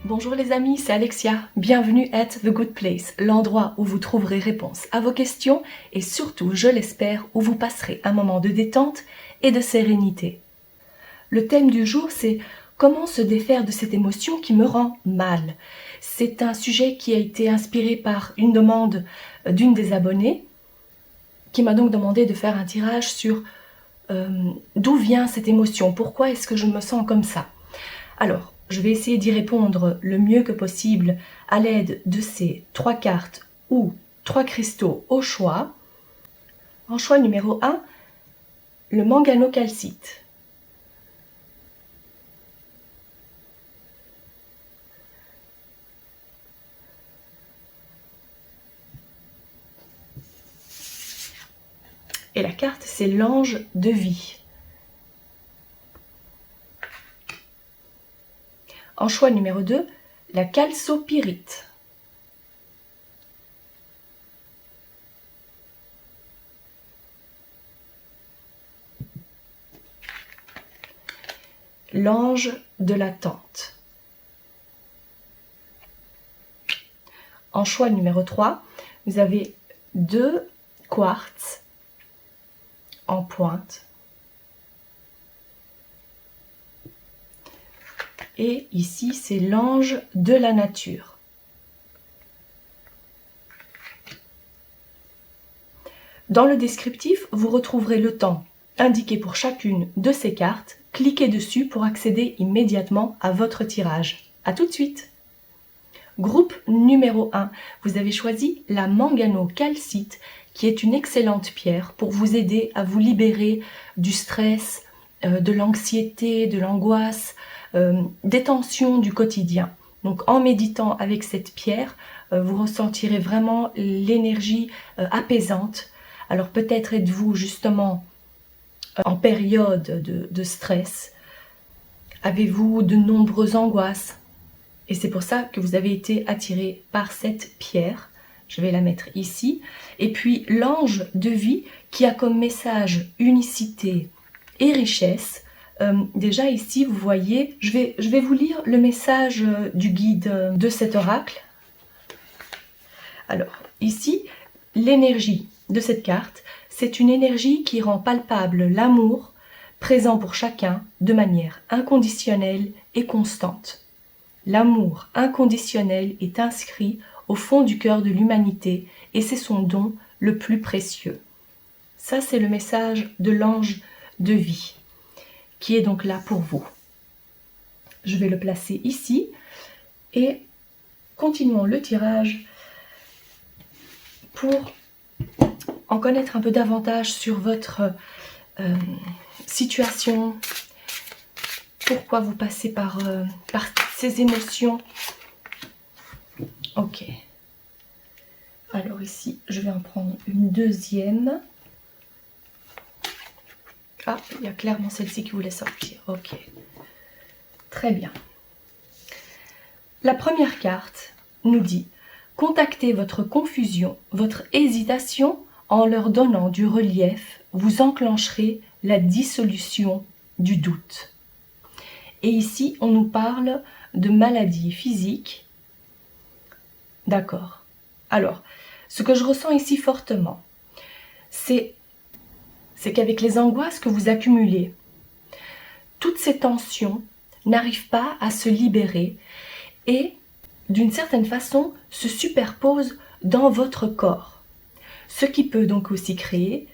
Bonjour les amis, c'est Alexia. Bienvenue at The Good Place, l'endroit où vous trouverez réponse à vos questions et surtout, je l'espère, où vous passerez un moment de détente et de sérénité. Le thème du jour, c'est comment se défaire de cette émotion qui me rend mal. C'est un sujet qui a été inspiré par une demande d'une des abonnées qui m'a donc demandé de faire un tirage sur d'où vient cette émotion, pourquoi est-ce que je me sens comme ça. Alors, je vais essayer d'y répondre le mieux que possible à l'aide de ces 3 cartes ou 3 cristaux au choix. En choix numéro 1, le manganocalcite. Et la carte, c'est l'ange de vie. En choix numéro 2, la chalcopyrite. L'ange de l'attente. En choix numéro 3, vous avez 2 quartz en pointe. Et ici, c'est l'ange de la nature. Dans le descriptif, vous retrouverez le temps indiqué pour chacune de ces cartes. Cliquez dessus pour accéder immédiatement à votre tirage. A tout de suite! Groupe numéro 1, vous avez choisi la manganocalcite, qui est une excellente pierre pour vous aider à vous libérer du stress, de l'anxiété, de l'angoisse, des tensions du quotidien. Donc en méditant avec cette pierre, vous ressentirez vraiment l'énergie apaisante. Alors peut-être êtes-vous justement en période de stress. Avez-vous de nombreuses angoisses? Et c'est pour ça que vous avez été attiré par cette pierre. Je vais la mettre ici. Et puis l'ange de vie qui a comme message unicité et richesse. Déjà ici, vous voyez, je vais vous lire le message du guide de cet oracle. Alors, ici, l'énergie de cette carte, c'est une énergie qui rend palpable l'amour présent pour chacun de manière inconditionnelle et constante. L'amour inconditionnel est inscrit au fond du cœur de l'humanité et c'est son don le plus précieux. Ça, c'est le message de l'ange de vie, qui est donc là pour vous. Je vais le placer ici et continuons le tirage pour en connaître un peu davantage sur votre situation, pourquoi vous passez par ces émotions. Ok. Alors ici, je vais en prendre une deuxième. Ah, il y a clairement celle-ci qui voulait sortir. Ok. Très bien. La première carte nous dit « Contactez votre confusion, votre hésitation en leur donnant du relief, vous enclencherez la dissolution du doute. » Et ici, on nous parle de maladies physiques. D'accord. Alors, ce que je ressens ici fortement, c'est qu'avec les angoisses que vous accumulez, toutes ces tensions n'arrivent pas à se libérer et, d'une certaine façon, se superposent dans votre corps. Ce qui peut donc aussi créer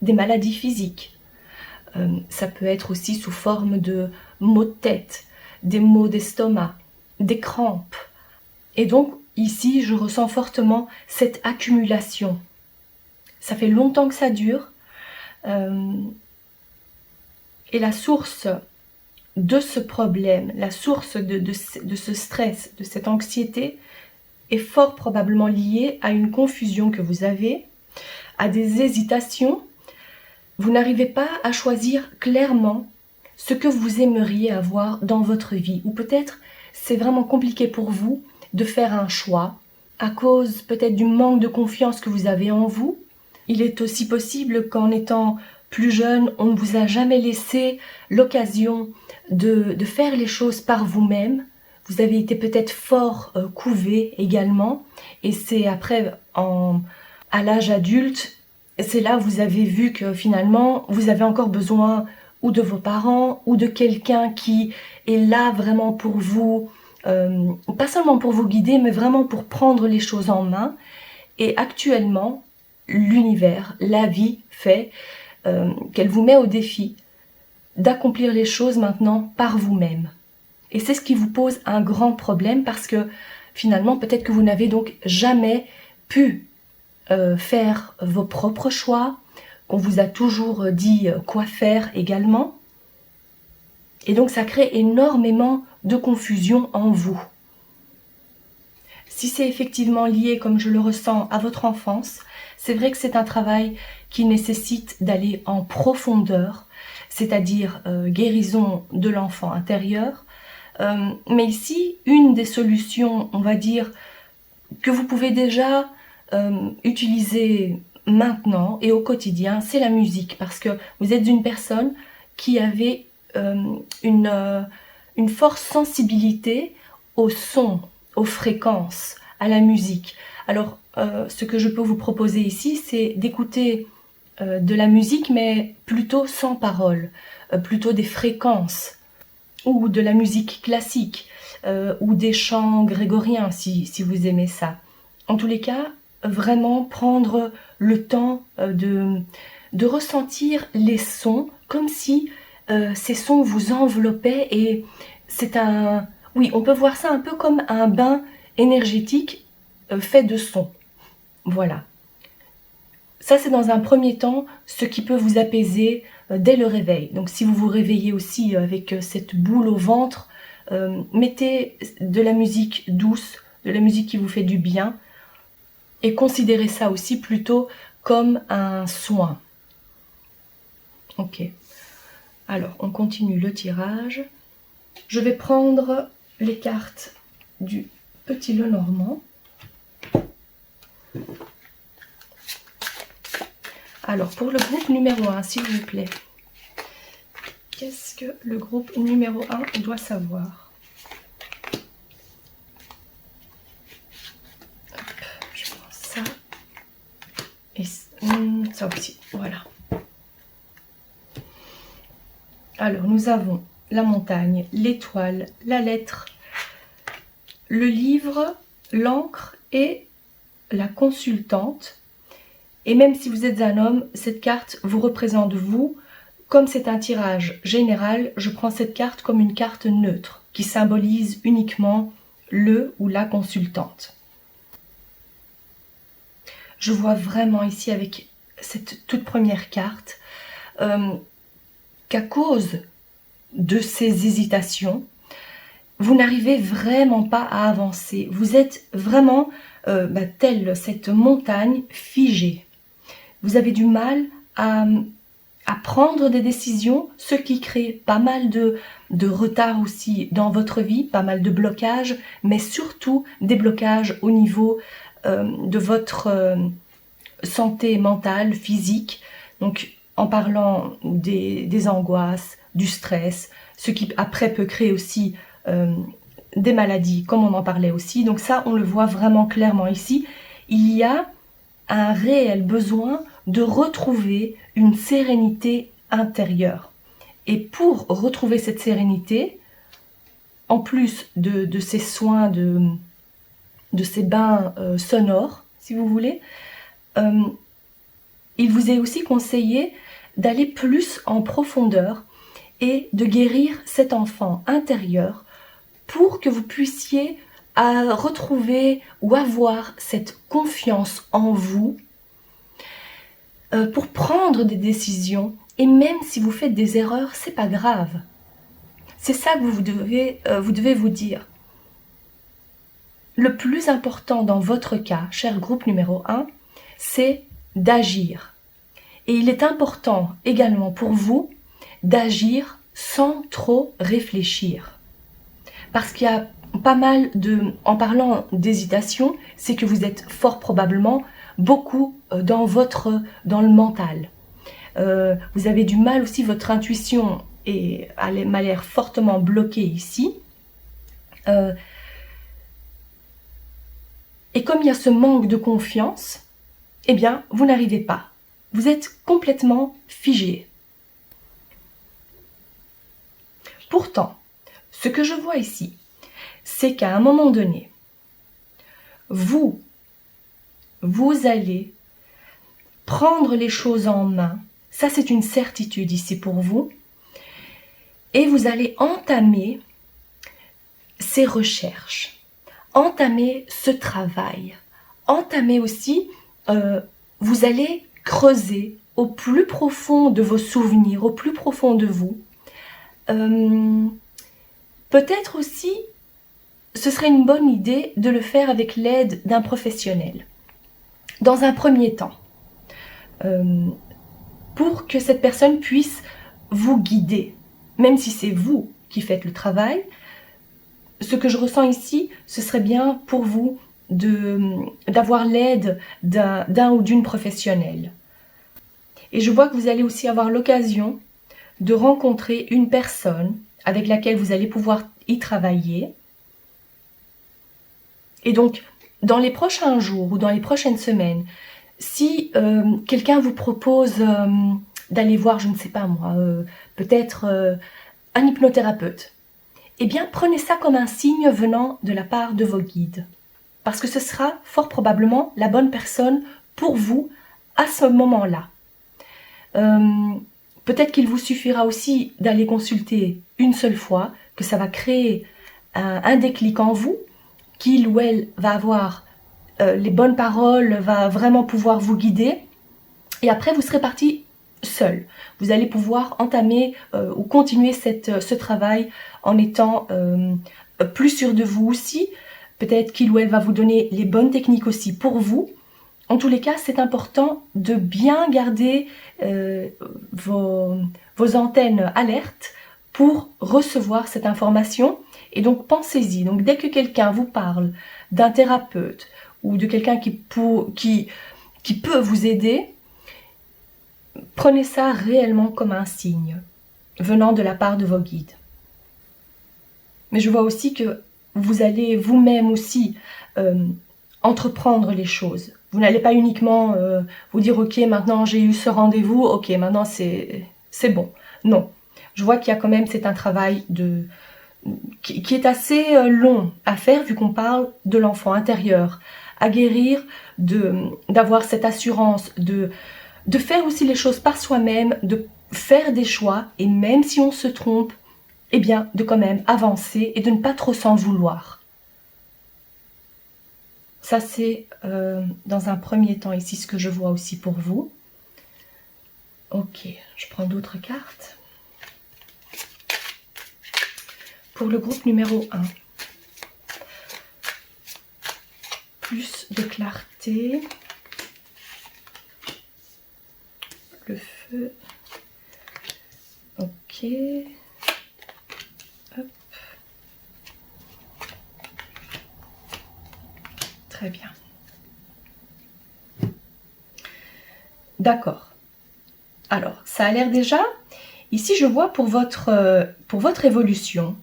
des maladies physiques. Ça peut être aussi sous forme de maux de tête, des maux d'estomac, des crampes. Et donc, ici, je ressens fortement cette accumulation. Ça fait longtemps que ça dure. Et la source de ce problème, la source de ce stress, de cette anxiété, est fort probablement liée à une confusion que vous avez, à des hésitations. Vous n'arrivez pas à choisir clairement ce que vous aimeriez avoir dans votre vie. Ou peut-être c'est vraiment compliqué pour vous de faire un choix à cause peut-être du manque de confiance que vous avez en vous. Il est aussi possible qu'en étant plus jeune, on ne vous a jamais laissé l'occasion de faire les choses par vous-même. vous avez été peut-être fort couvé également, et c'est après, à l'âge adulte, c'est là où vous avez vu que finalement, vous avez encore besoin ou de vos parents, ou de quelqu'un qui est là vraiment pour vous, pas seulement pour vous guider, mais vraiment pour prendre les choses en main. Et actuellement, l'univers, la vie fait qu'elle vous met au défi d'accomplir les choses maintenant par vous-même. Et c'est ce qui vous pose un grand problème, parce que finalement, peut-être que vous n'avez donc jamais pu faire vos propres choix, qu'on vous a toujours dit quoi faire également. Et donc ça crée énormément de confusion en vous. Si c'est effectivement lié, comme je le ressens, à votre enfance, c'est vrai que c'est un travail qui nécessite d'aller en profondeur, c'est-à-dire guérison de l'enfant intérieur. Mais ici, une des solutions, on va dire, que vous pouvez déjà utiliser maintenant et au quotidien, c'est la musique, parce que vous êtes une personne qui avait une forte sensibilité au son, aux fréquences, à la musique. Alors, ce que je peux vous proposer ici, c'est d'écouter de la musique, mais plutôt sans parole, plutôt des fréquences, ou de la musique classique, ou des chants grégoriens, si vous aimez ça. En tous les cas, vraiment prendre le temps de ressentir les sons, comme si ces sons vous enveloppaient, et c'est un... Oui, on peut voir ça un peu comme un bain énergétique fait de sons. Voilà. Ça, c'est dans un premier temps ce qui peut vous apaiser dès le réveil. Donc si vous vous réveillez aussi avec cette boule au ventre, mettez de la musique douce, de la musique qui vous fait du bien, et considérez ça aussi plutôt comme un soin. Ok. Alors, on continue le tirage. Je vais prendre les cartes du Petit Lenormand. Alors, pour le groupe numéro 1, s'il vous plaît, qu'est-ce que le groupe numéro 1 doit savoir? Hop, je prends ça. Et ça aussi, voilà. Alors, nous avons la montagne, l'étoile, la lettre, le livre, l'encre et la consultante. Et même si vous êtes un homme, cette carte vous représente vous. Comme c'est un tirage général, je prends cette carte comme une carte neutre qui symbolise uniquement le ou la consultante. Je vois vraiment ici avec cette toute première carte qu'à cause de ces hésitations, vous n'arrivez vraiment pas à avancer. Vous êtes vraiment telle cette montagne figée. Vous avez du mal à prendre des décisions, ce qui crée pas mal de retard aussi dans votre vie, pas mal de blocages, mais surtout des blocages au niveau de votre santé mentale, physique. Donc en parlant des angoisses, du stress, ce qui après peut créer aussi des maladies, comme on en parlait aussi. Donc ça, on le voit vraiment clairement ici. Il y a un réel besoin de retrouver une sérénité intérieure. Et pour retrouver cette sérénité, en plus de ces soins, de ces bains sonores, si vous voulez, il vous est aussi conseillé d'aller plus en profondeur et de guérir cet enfant intérieur pour que vous puissiez retrouver ou avoir cette confiance en vous pour prendre des décisions. Et même si vous faites des erreurs, c'est pas grave. C'est ça que vous devez vous dire. Le plus important dans votre cas, cher groupe numéro 1, c'est d'agir. Et il est important également pour vous d'agir sans trop réfléchir. Parce qu'il y a pas mal en parlant d'hésitation, c'est que vous êtes fort probablement beaucoup dans le mental. Vous avez du mal aussi, votre intuition m'a l'air fortement bloquée ici. Et comme il y a ce manque de confiance, eh bien, vous n'arrivez pas. Vous êtes complètement figé. Pourtant, ce que je vois ici, c'est qu'à un moment donné, vous allez prendre les choses en main. Ça, c'est une certitude ici pour vous. Et vous allez entamer ces recherches, entamer ce travail, entamer aussi, vous allez creuser au plus profond de vos souvenirs, au plus profond de vous. Peut-être aussi, ce serait une bonne idée de le faire avec l'aide d'un professionnel. Dans un premier temps, pour que cette personne puisse vous guider, même si c'est vous qui faites le travail. Ce que je ressens ici, ce serait bien pour vous d'avoir l'aide d'un ou d'une professionnelle. Et je vois que vous allez aussi avoir l'occasion de rencontrer une personne avec laquelle vous allez pouvoir y travailler. Et donc, dans les prochains jours ou dans les prochaines semaines, si quelqu'un vous propose d'aller voir, je ne sais pas moi, peut-être un hypnothérapeute, eh bien prenez ça comme un signe venant de la part de vos guides. Parce que ce sera fort probablement la bonne personne pour vous à ce moment-là. Peut-être qu'il vous suffira aussi d'aller consulter une seule fois, que ça va créer un déclic en vous, qu'il ou elle va avoir les bonnes paroles, va vraiment pouvoir vous guider. Et après, vous serez parti seul. Vous allez pouvoir entamer ou continuer ce travail en étant plus sûr de vous aussi. Peut-être qu'il ou elle va vous donner les bonnes techniques aussi pour vous. En tous les cas, c'est important de bien garder vos antennes alertes pour recevoir cette information. Et donc, pensez-y. Donc, dès que quelqu'un vous parle d'un thérapeute ou de quelqu'un qui peut vous aider, prenez ça réellement comme un signe venant de la part de vos guides. Mais je vois aussi que vous allez vous-même aussi entreprendre les choses. Vous n'allez pas uniquement vous dire « Ok, maintenant j'ai eu ce rendez-vous, ok, maintenant c'est bon ». Non, je vois qu'il y a quand même, c'est un travail qui est assez long à faire vu qu'on parle de l'enfant intérieur, à guérir, d'avoir cette assurance, de faire aussi les choses par soi-même, de faire des choix, et même si on se trompe, eh bien, de quand même avancer et de ne pas trop s'en vouloir. Ça, c'est dans un premier temps ici ce que je vois aussi pour vous. Ok, je prends d'autres cartes. Pour le groupe numéro 1. Plus de clarté. Le feu. Ok. Hop. Très bien. D'accord. Alors, ça a l'air déjà... Ici, je vois pour votre évolution,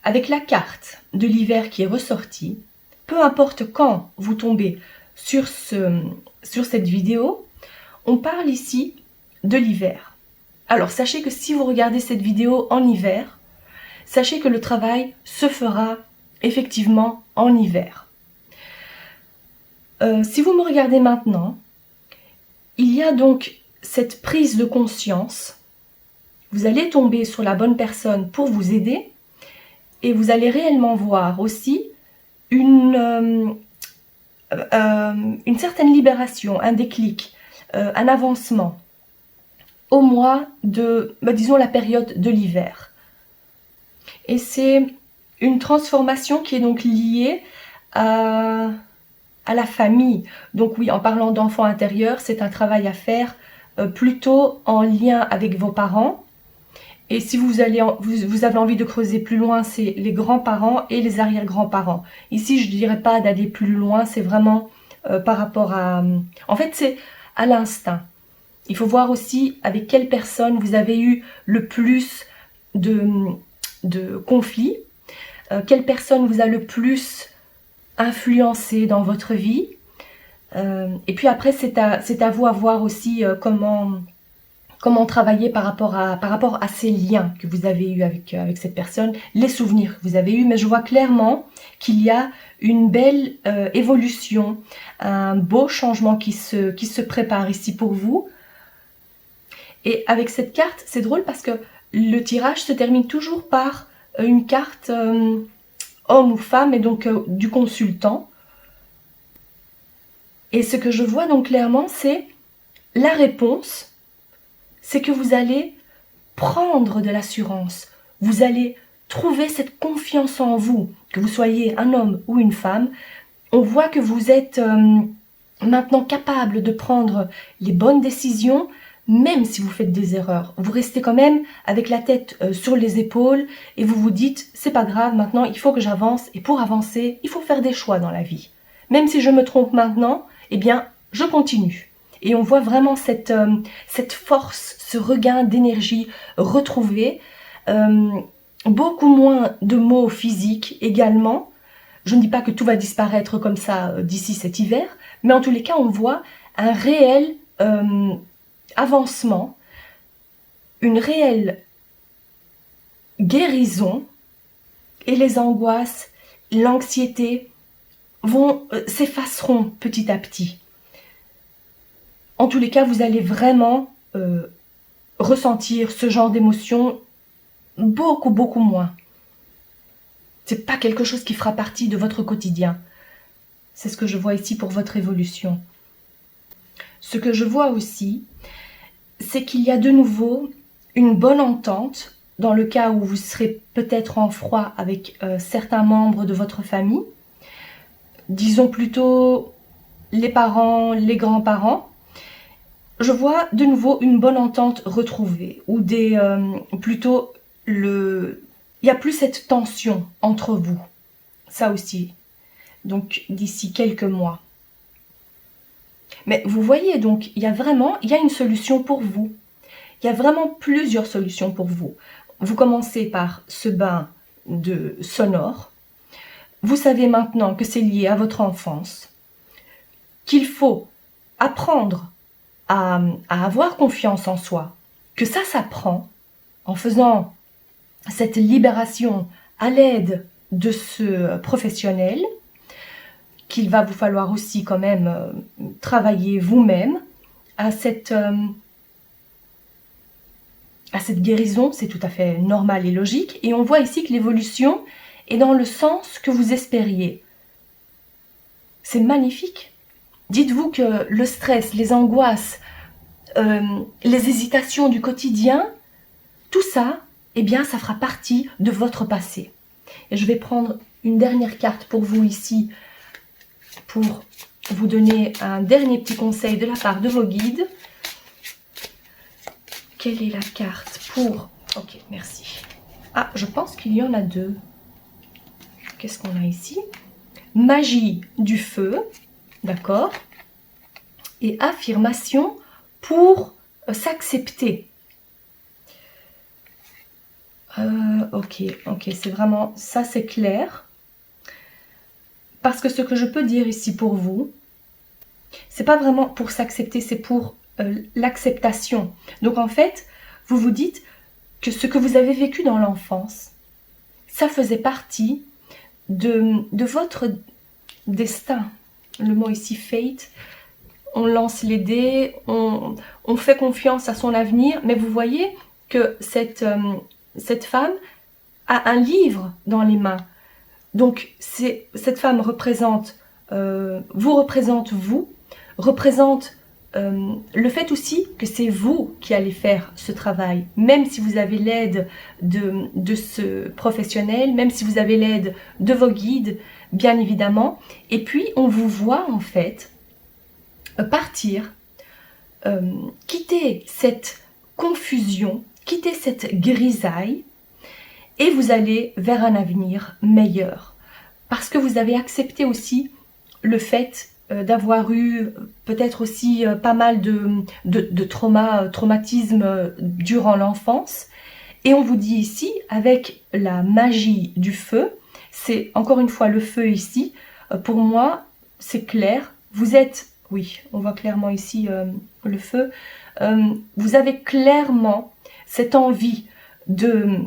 avec la carte de l'hiver qui est ressortie, peu importe quand vous tombez sur cette vidéo, on parle ici de l'hiver. Alors, sachez que si vous regardez cette vidéo en hiver, sachez que le travail se fera effectivement en hiver. Si vous me regardez maintenant, il y a donc cette prise de conscience. Vous allez tomber sur la bonne personne pour vous aider et vous allez réellement voir aussi une certaine libération, un déclic, un avancement au mois de, disons, la période de l'hiver. Et c'est une transformation qui est donc liée à la famille. Donc oui, en parlant d'enfant intérieur, c'est un travail à faire plutôt en lien avec vos parents. Et si vous avez envie de creuser plus loin, c'est les grands-parents et les arrière-grands-parents. Ici, je ne dirais pas d'aller plus loin, c'est vraiment par rapport à... En fait, c'est à l'instinct. Il faut voir aussi avec quelle personne vous avez eu le plus de conflits. quelle personne vous a le plus influencé dans votre vie. Et puis après, c'est à vous à voir aussi comment travailler par rapport à ces liens que vous avez eus avec cette personne, les souvenirs que vous avez eus. Mais je vois clairement qu'il y a une belle évolution, un beau changement qui se prépare ici pour vous. Et avec cette carte, c'est drôle parce que le tirage se termine toujours par une carte homme ou femme, et donc du consultant. Et ce que je vois donc clairement, c'est la réponse, c'est que vous allez prendre de l'assurance, vous allez trouver cette confiance en vous, que vous soyez un homme ou une femme. On voit que vous êtes maintenant capable de prendre les bonnes décisions, même si vous faites des erreurs. Vous restez quand même avec la tête sur les épaules et vous vous dites, c'est pas grave, maintenant il faut que j'avance, et pour avancer, il faut faire des choix dans la vie. Même si je me trompe maintenant, eh bien, je continue. Et on voit vraiment cette force, ce regain d'énergie retrouvé. Beaucoup moins de maux physiques également. Je ne dis pas que tout va disparaître comme ça d'ici cet hiver, mais en tous les cas, on voit un réel avancement, une réelle guérison, et les angoisses, l'anxiété s'effaceront petit à petit. En tous les cas, vous allez vraiment ressentir ce genre d'émotion beaucoup moins. C'est pas quelque chose qui fera partie de votre quotidien. C'est ce que je vois ici pour votre évolution. Ce que je vois aussi, c'est qu'il y a de nouveau une bonne entente dans le cas où vous serez peut-être en froid avec certains membres de votre famille. Disons plutôt les parents, les grands-parents. Je vois de nouveau une bonne entente retrouvée, ou plutôt il n'y a plus cette tension entre vous. Ça aussi. Donc d'ici quelques mois. Mais vous voyez, donc il y a une solution pour vous. Il y a vraiment plusieurs solutions pour vous. Vous commencez par ce bain sonore. Vous savez maintenant que c'est lié à votre enfance, qu'il faut apprendre à avoir confiance en soi, que ça s'apprend en faisant cette libération à l'aide de ce professionnel, qu'il va vous falloir aussi quand même travailler vous-même à cette guérison. C'est tout à fait normal et logique. Et on voit ici que l'évolution est dans le sens que vous espériez. C'est magnifique. Dites-vous que le stress, les angoisses, les hésitations du quotidien, tout ça, eh bien, ça fera partie de votre passé. Et je vais prendre une dernière carte pour vous ici, pour vous donner un dernier petit conseil de la part de vos guides. Quelle est la carte pour... Ok, merci. Ah, je pense qu'il y en a deux. Qu'est-ce qu'on a ici? Magie du feu, d'accord? Et affirmation pour s'accepter. Ok, c'est vraiment... Ça, c'est clair. Parce que ce que je peux dire ici pour vous, c'est pas vraiment pour s'accepter, c'est pour l'acceptation. Donc en fait, vous vous dites que ce que vous avez vécu dans l'enfance, ça faisait partie de votre destin. Le mot ici, fate. On lance les dés, on fait confiance à son avenir, mais vous voyez que cette femme a un livre dans les mains. Donc, cette femme représente vous, représente le fait aussi que c'est vous qui allez faire ce travail, même si vous avez l'aide de ce professionnel, même si vous avez l'aide de vos guides, bien évidemment. Et puis, on vous voit en fait partir, quitter cette confusion, quitter cette grisaille, et vous allez vers un avenir meilleur. Parce que vous avez accepté aussi le fait d'avoir eu peut-être aussi pas mal de traumatismes durant l'enfance. Et on vous dit ici, avec la magie du feu, c'est encore une fois le feu ici. Pour moi, c'est clair. Vous êtes, oui, on voit clairement ici le feu. Vous avez clairement cette envie de...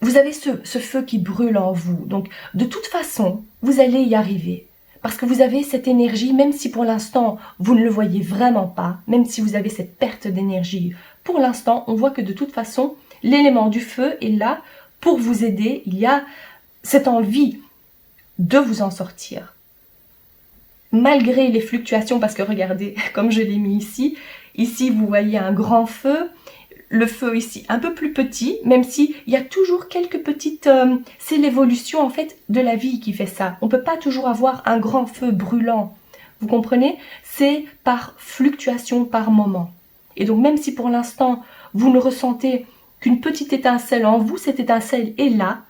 Vous avez ce feu qui brûle en vous. Donc, de toute façon, vous allez y arriver. Parce que vous avez cette énergie, même si pour l'instant, vous ne le voyez vraiment pas, même si vous avez cette perte d'énergie, pour l'instant, on voit que de toute façon, l'élément du feu est là pour vous aider. Il y a cette envie de vous en sortir. Malgré les fluctuations, parce que regardez, comme je l'ai mis ici vous voyez un grand feu, le feu ici un peu plus petit, même si il y a toujours quelques petites... c'est l'évolution en fait de la vie qui fait ça. On ne peut pas toujours avoir un grand feu brûlant, vous comprenez? C'est par fluctuation, par moment. Et donc même si pour l'instant vous ne ressentez qu'une petite étincelle en vous, cette étincelle est là,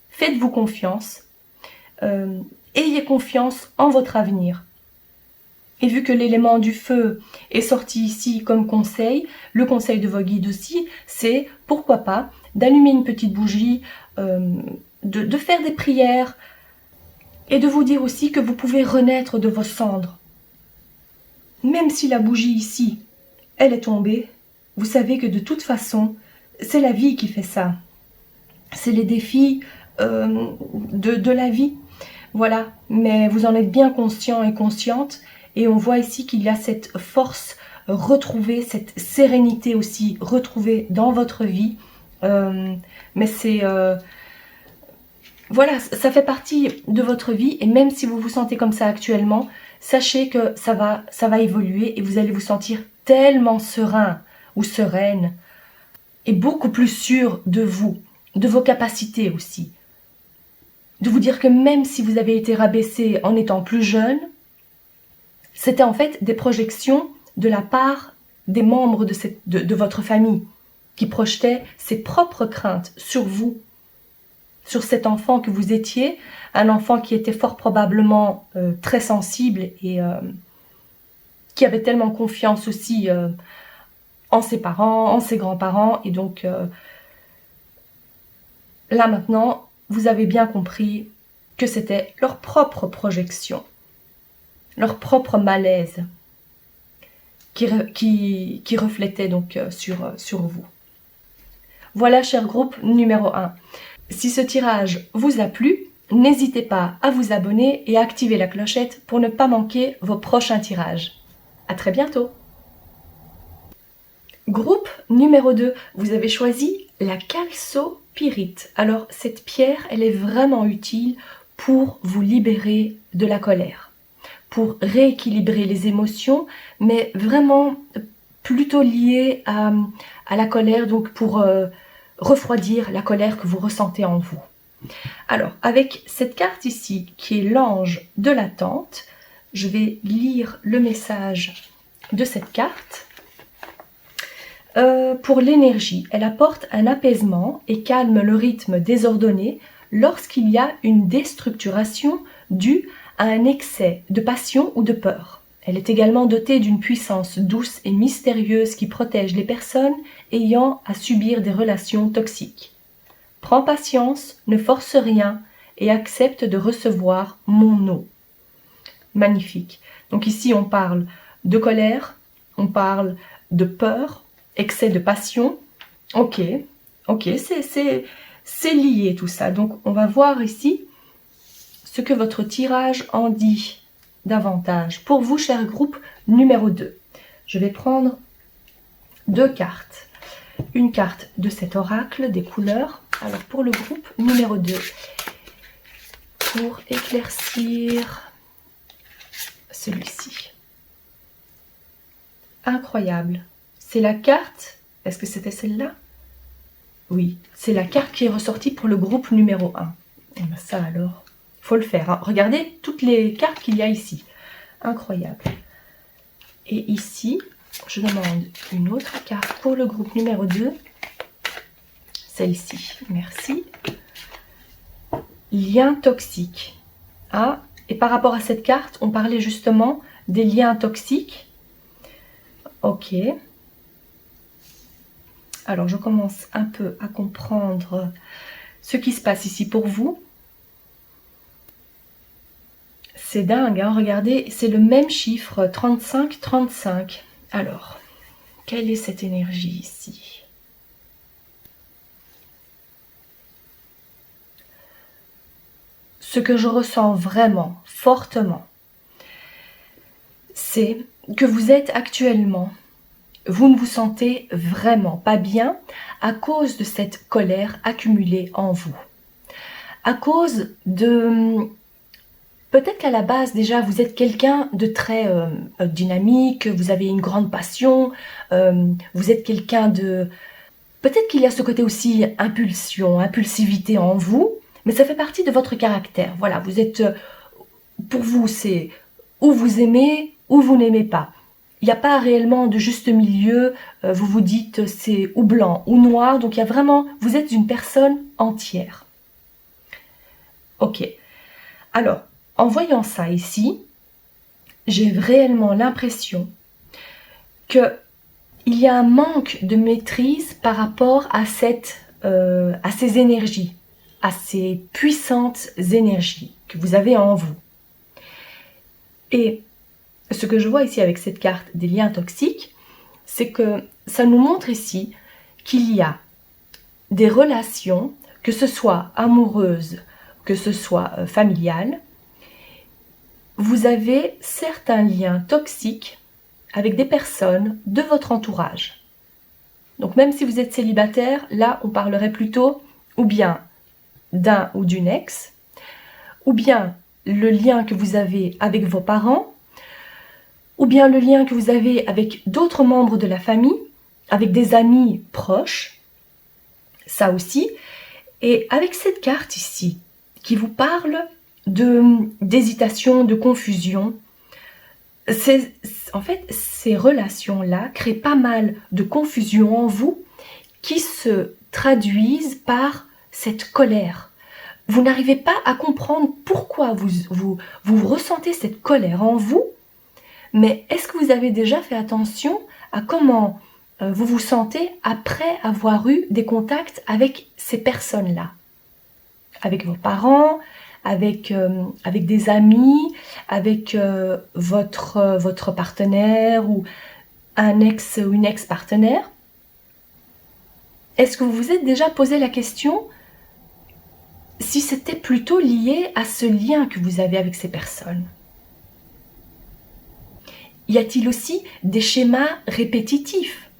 faites-vous confiance, ayez confiance en votre avenir. Et vu que l'élément du feu est sorti ici comme conseil, le conseil de vos guides aussi, c'est pourquoi pas d'allumer une petite bougie, de faire des prières et de vous dire aussi que vous pouvez renaître de vos cendres. Même si la bougie ici, elle est tombée, vous savez que de toute façon, c'est la vie qui fait ça. C'est les défis de la vie. Voilà, mais vous en êtes bien conscient et consciente. Et on voit ici qu'il y a cette force retrouvée, cette sérénité aussi retrouvée dans votre vie. Mais c'est... voilà, ça fait partie de votre vie. Et même si vous vous sentez comme ça actuellement, sachez que ça va évoluer et vous allez vous sentir tellement serein ou sereine et beaucoup plus sûr de vous, de vos capacités aussi. De vous dire que même si vous avez été rabaissé en étant plus jeune, c'était en fait des projections de la part des membres de votre famille qui projetaient ses propres craintes sur vous, sur cet enfant que vous étiez, un enfant qui était fort probablement très sensible et qui avait tellement confiance aussi en ses parents, en ses grands-parents. Et donc là maintenant, vous avez bien compris que c'était leur propre projection, leur propre malaise qui reflétait donc sur vous. Voilà, cher groupe numéro 1. Si ce tirage vous a plu, n'hésitez pas à vous abonner et à activer la clochette pour ne pas manquer vos prochains tirages. À très bientôt. Groupe numéro 2, vous avez choisi la chalcopyrite. Alors cette pierre, elle est vraiment utile pour vous libérer de la colère, pour rééquilibrer les émotions, mais vraiment plutôt liée à la colère, donc pour refroidir la colère que vous ressentez en vous. Alors, avec cette carte ici, qui est l'ange de l'attente, je vais lire le message de cette carte. Pour l'énergie, elle apporte un apaisement et calme le rythme désordonné lorsqu'il y a une déstructuration due à un excès de passion ou de peur. Elle est également dotée d'une puissance douce et mystérieuse qui protège les personnes ayant à subir des relations toxiques. Prends patience, ne force rien et accepte de recevoir mon eau. Magnifique. Donc ici on parle de colère, on parle de peur, excès de passion. Ok, c'est lié tout ça. Donc on va voir ici ce que votre tirage en dit davantage. Pour vous, cher groupe numéro 2, je vais prendre 2 cartes. Une carte de cet oracle des couleurs. Alors pour le groupe numéro 2, pour éclaircir celui-ci. Incroyable. C'est la carte, est-ce que c'était celle-là? Oui, c'est la carte qui est ressortie pour le groupe numéro 1. Et bien ça alors, il faut le faire. Hein. Regardez toutes les cartes qu'il y a ici. Incroyable. Et ici, je demande une autre carte pour le groupe numéro 2. Celle-ci, merci. Lien toxique. Ah, et par rapport à cette carte, on parlait justement des liens toxiques. Ok. Alors, je commence un peu à comprendre ce qui se passe ici pour vous. C'est dingue, hein, regardez, c'est le même chiffre, 35-35. Alors, quelle est cette énergie ici? Ce que je ressens vraiment, fortement, c'est que vous êtes actuellement, vous ne vous sentez vraiment pas bien à cause de cette colère accumulée en vous. À cause de... Peut-être qu'à la base, déjà, vous êtes quelqu'un de très dynamique, vous avez une grande passion, vous êtes quelqu'un de... Peut-être qu'il y a ce côté aussi impulsion, impulsivité en vous, mais ça fait partie de votre caractère. Voilà, vous êtes... Pour vous, c'est ou vous aimez ou vous n'aimez pas. Il n'y a pas réellement de juste milieu, vous vous dites c'est ou blanc ou noir, donc il y a vraiment... Vous êtes une personne entière. Ok, alors... En voyant ça ici, j'ai réellement l'impression qu'il y a un manque de maîtrise par rapport à ces énergies, à ces puissantes énergies que vous avez en vous. Et ce que je vois ici avec cette carte des liens toxiques, c'est que ça nous montre ici qu'il y a des relations, que ce soit amoureuses, que ce soit familiales, vous avez certains liens toxiques avec des personnes de votre entourage. Donc même si vous êtes célibataire, là on parlerait plutôt ou bien d'un ou d'une ex, ou bien le lien que vous avez avec vos parents, ou bien le lien que vous avez avec d'autres membres de la famille, avec des amis proches, ça aussi. Et avec cette carte ici, qui vous parle d'hésitation, de confusion. En fait, ces relations-là créent pas mal de confusion en vous qui se traduisent par cette colère. Vous n'arrivez pas à comprendre pourquoi vous ressentez cette colère en vous, mais est-ce que vous avez déjà fait attention à comment vous vous sentez après avoir eu des contacts avec ces personnes-là? Avec vos parents, avec des amis, avec votre partenaire ou un ex ou une ex-partenaire. Est-ce que vous vous êtes déjà posé la question si c'était plutôt lié à ce lien que vous avez avec ces personnes? Y a-t-il aussi des schémas répétitifs?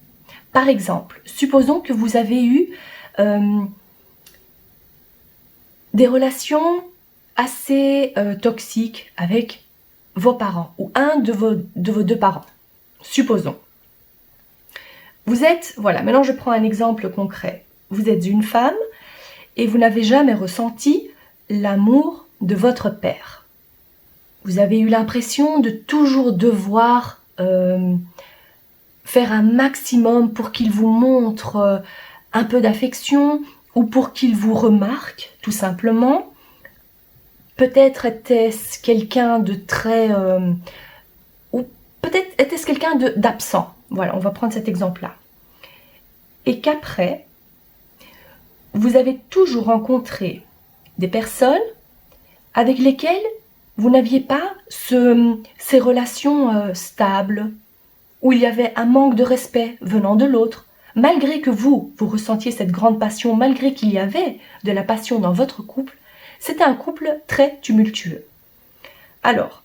Par exemple, supposons que vous avez eu des relations assez toxiques avec vos parents ou un de vos deux parents. Supposons. Vous êtes, voilà, maintenant je prends un exemple concret. Vous êtes une femme et vous n'avez jamais ressenti l'amour de votre père. Vous avez eu l'impression de toujours devoir faire un maximum pour qu'il vous montre un peu d'affection ou pour qu'il vous remarque, tout simplement. Peut-être était-ce quelqu'un de très... ou peut-être était-ce quelqu'un d'absent. Voilà, on va prendre cet exemple-là. Et qu'après, vous avez toujours rencontré des personnes avec lesquelles vous n'aviez pas ces relations stables, où il y avait un manque de respect venant de l'autre, malgré que vous ressentiez cette grande passion, malgré qu'il y avait de la passion dans votre couple, c'était un couple très tumultueux. Alors,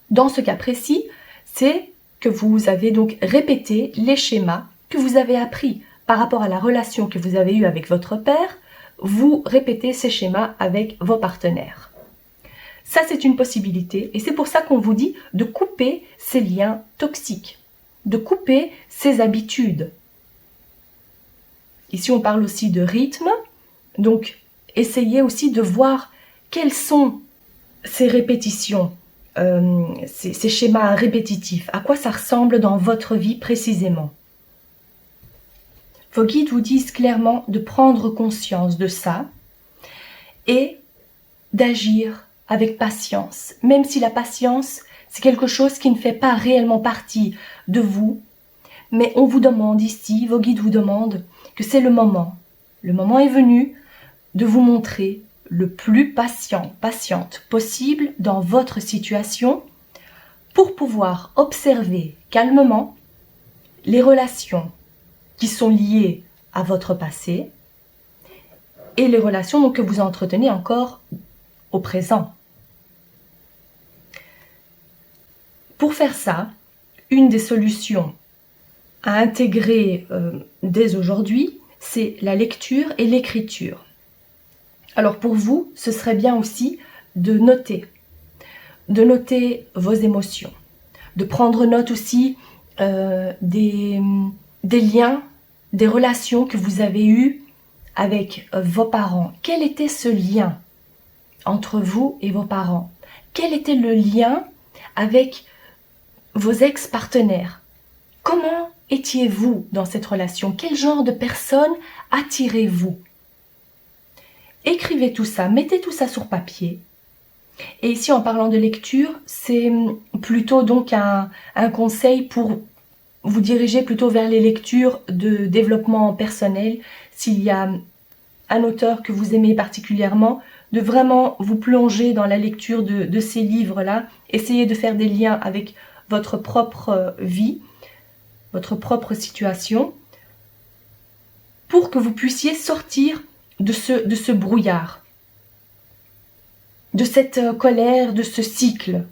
dans ce cas précis, c'est que vous avez donc répété les schémas que vous avez appris par rapport à la relation que vous avez eue avec votre père, vous répétez ces schémas avec vos partenaires. Ça, c'est une possibilité et c'est pour ça qu'on vous dit de couper ces liens toxiques, de couper ces habitudes. Ici, on parle aussi de rythme, donc essayez aussi de voir quelles sont ces répétitions, ces schémas répétitifs, à quoi ça ressemble dans votre vie précisément. Vos guides vous disent clairement de prendre conscience de ça et d'agir avec patience, même si la patience, c'est quelque chose qui ne fait pas réellement partie de vous, mais on vous demande ici, vos guides vous demandent que c'est le moment. Le moment est venu de vous montrer le plus patiente possible dans votre situation pour pouvoir observer calmement les relations qui sont liées à votre passé et les relations donc, que vous entretenez encore au présent. Pour faire ça, une des solutions à intégrer dès aujourd'hui, c'est la lecture et l'écriture. Alors pour vous, ce serait bien aussi de noter vos émotions, de prendre note aussi des liens, des relations que vous avez eues avec vos parents. Quel était ce lien entre vous et vos parents? Quel était le lien avec vos ex-partenaires? Comment étiez-vous dans cette relation? Quel genre de personne attirez-vous? Écrivez tout ça, mettez tout ça sur papier. Et ici, en parlant de lecture, c'est plutôt donc un conseil pour vous diriger plutôt vers les lectures de développement personnel. S'il y a un auteur que vous aimez particulièrement, de vraiment vous plonger dans la lecture de ces livres-là. Essayez de faire des liens avec votre propre vie, votre propre situation, pour que vous puissiez sortir de ce brouillard, de cette colère, de ce cycle.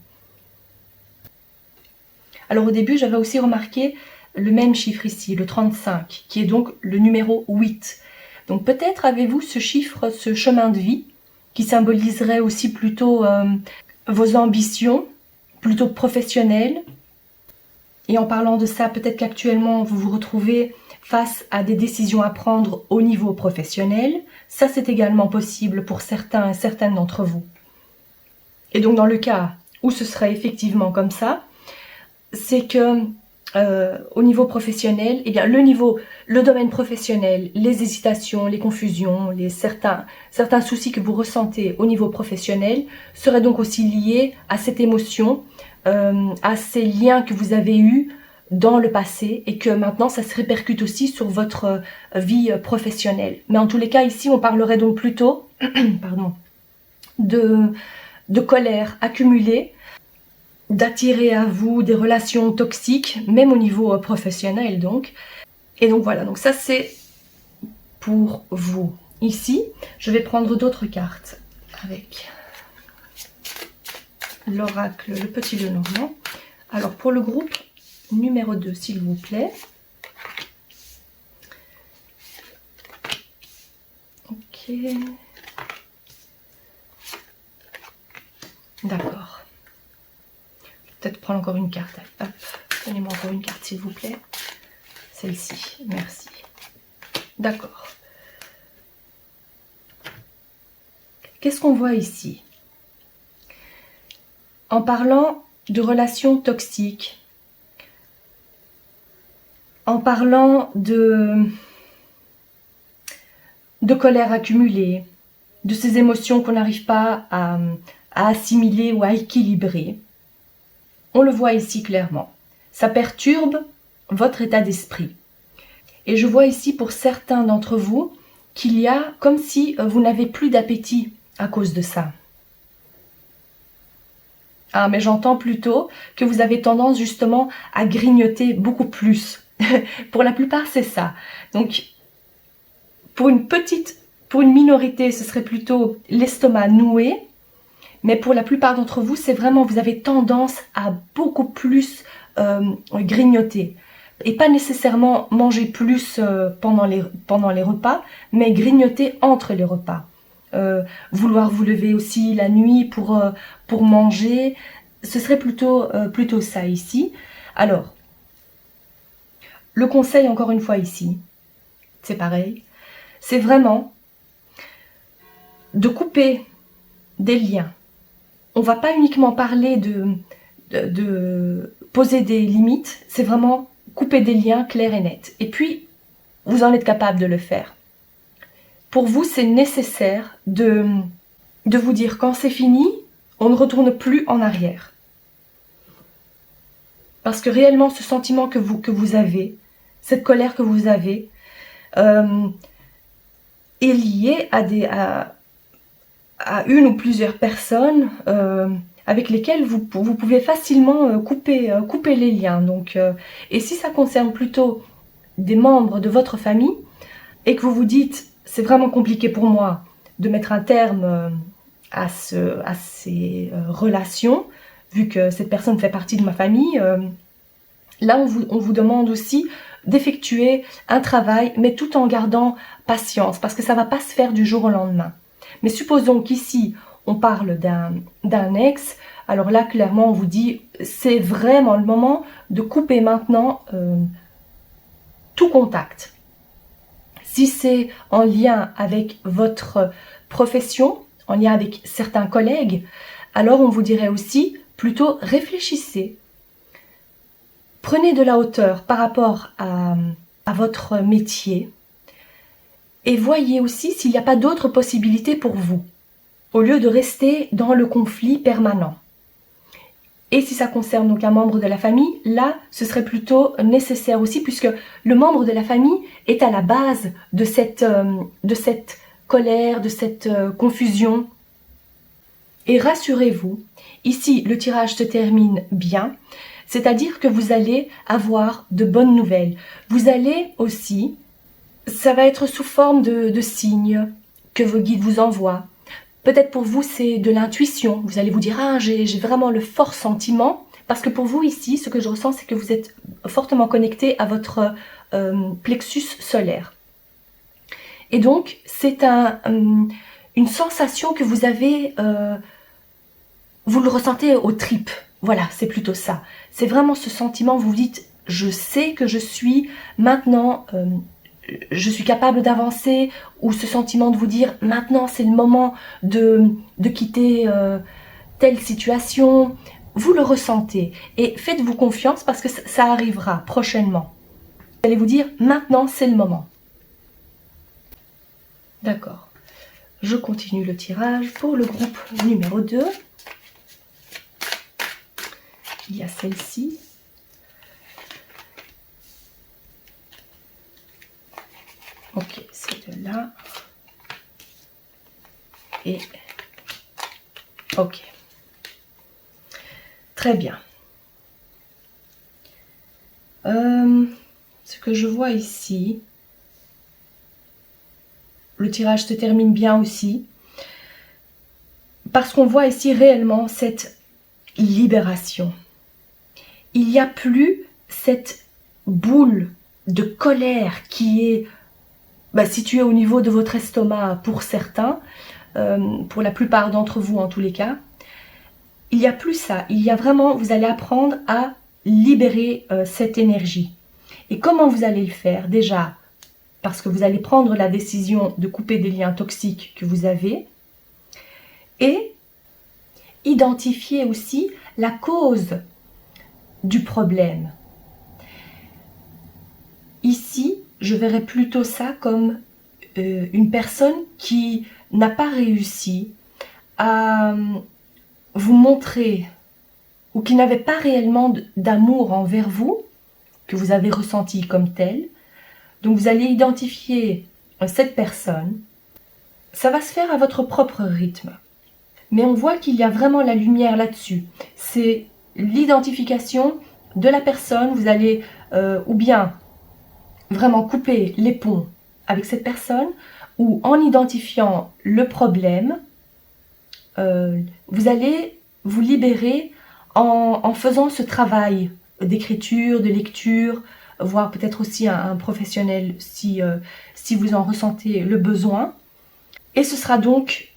Alors au début, j'avais aussi remarqué le même chiffre ici, le 35, qui est donc le numéro 8. Donc peut-être avez-vous ce chiffre, ce chemin de vie, qui symboliserait aussi plutôt vos ambitions, plutôt professionnelles. Et en parlant de ça, peut-être qu'actuellement, vous vous retrouvez face à des décisions à prendre au niveau professionnel. Ça, c'est également possible pour certains et certaines d'entre vous. Et donc, dans le cas où ce serait effectivement comme ça, c'est que au niveau professionnel, eh bien, le domaine professionnel, les hésitations, les confusions, certains soucis que vous ressentez au niveau professionnel seraient donc aussi liés à cette émotion, à ces liens que vous avez eus dans le passé et que maintenant ça se répercute aussi sur votre vie professionnelle. Mais en tous les cas, ici, on parlerait donc plutôt pardon, de colère accumulée, d'attirer à vous des relations toxiques, même au niveau professionnel donc. Et donc voilà, donc ça c'est pour vous. Ici, je vais prendre d'autres cartes avec l'oracle, le petit Lenormand. Alors pour le groupe numéro 2, s'il vous plaît. Ok. D'accord. Peut-être prendre encore une carte. Hop, donnez-moi encore une carte, s'il vous plaît. Celle-ci, merci. D'accord. Qu'est-ce qu'on voit ici? En parlant de relations toxiques, en parlant de colère accumulée, de ces émotions qu'on n'arrive pas à assimiler ou à équilibrer, on le voit ici clairement. Ça perturbe votre état d'esprit. Et je vois ici pour certains d'entre vous qu'il y a comme si vous n'avez plus d'appétit à cause de ça. Ah, mais j'entends plutôt que vous avez tendance justement à grignoter beaucoup plus. Pour la plupart, c'est ça. Donc, pour une minorité, ce serait plutôt l'estomac noué. Mais pour la plupart d'entre vous, c'est vraiment, vous avez tendance à beaucoup plus grignoter. Et pas nécessairement manger plus pendant les repas, mais grignoter entre les repas. Vouloir vous lever aussi la nuit pour manger, ce serait plutôt ça ici. Alors, le conseil encore une fois ici, c'est pareil, c'est vraiment de couper des liens. On va pas uniquement parler de poser des limites, c'est vraiment couper des liens clairs et nets. Et puis, vous en êtes capable de le faire. Pour vous, c'est nécessaire de vous dire quand c'est fini, on ne retourne plus en arrière. Parce que réellement, ce sentiment que vous avez, cette colère que vous avez, est lié à une ou plusieurs personnes avec lesquelles vous pouvez facilement couper les liens. Donc, et si ça concerne plutôt des membres de votre famille et que vous vous dites c'est vraiment compliqué pour moi de mettre un terme à ces relations, vu que cette personne fait partie de ma famille, là on vous demande aussi d'effectuer un travail, mais tout en gardant patience, parce que ça ne va pas se faire du jour au lendemain. Mais supposons qu'ici on parle d'un ex, alors là clairement on vous dit c'est vraiment le moment de couper maintenant tout contact. Si c'est en lien avec votre profession, en lien avec certains collègues, alors on vous dirait aussi plutôt réfléchissez. Prenez de la hauteur par rapport à votre métier et voyez aussi s'il n'y a pas d'autres possibilités pour vous, au lieu de rester dans le conflit permanent. Et si ça concerne donc un membre de la famille, là, ce serait plutôt nécessaire aussi, puisque le membre de la famille est à la base de cette colère, de cette confusion. Et rassurez-vous, ici, le tirage se termine bien, c'est-à-dire que vous allez avoir de bonnes nouvelles. Vous allez aussi, ça va être sous forme de signes que vos guides vous envoient. Peut-être pour vous, c'est de l'intuition. Vous allez vous dire « Ah, j'ai vraiment le fort sentiment ». Parce que pour vous, ici, ce que je ressens, c'est que vous êtes fortement connecté à votre plexus solaire. Et donc, c'est une sensation que vous avez, vous le ressentez aux tripes. Voilà, c'est plutôt ça. C'est vraiment ce sentiment, vous vous dites « Je sais que je suis maintenant... je suis capable d'avancer » ou ce sentiment de vous dire « Maintenant, c'est le moment de quitter telle situation ». Vous le ressentez et faites-vous confiance parce que ça arrivera prochainement. Vous allez vous dire « Maintenant, c'est le moment ». D'accord. Je continue le tirage pour le groupe numéro 2. Il y a celle-ci. Ok, c'est de là. Et... ok. Très bien. Ce que je vois ici, le tirage se termine bien aussi, parce qu'on voit ici réellement cette libération. Il n'y a plus cette boule de colère qui est située au niveau de votre estomac pour certains, pour la plupart d'entre vous en tous les cas. Il n'y a plus ça, il y a vraiment, vous allez apprendre à libérer cette énergie. Et comment vous allez le faire? Déjà, parce que vous allez prendre la décision de couper des liens toxiques que vous avez et identifier aussi la cause du problème. Ici, je verrais plutôt ça comme une personne qui n'a pas réussi à vous montrer ou qui n'avait pas réellement d'amour envers vous, que vous avez ressenti comme tel. Donc vous allez identifier cette personne. Ça va se faire à votre propre rythme. Mais on voit qu'il y a vraiment la lumière là-dessus. C'est l'identification de la personne. Vous allez ou bien vraiment couper les ponts avec cette personne, ou en identifiant le problème, vous allez vous libérer en faisant ce travail d'écriture, de lecture, voire peut-être aussi un professionnel si vous en ressentez le besoin. Et ce sera donc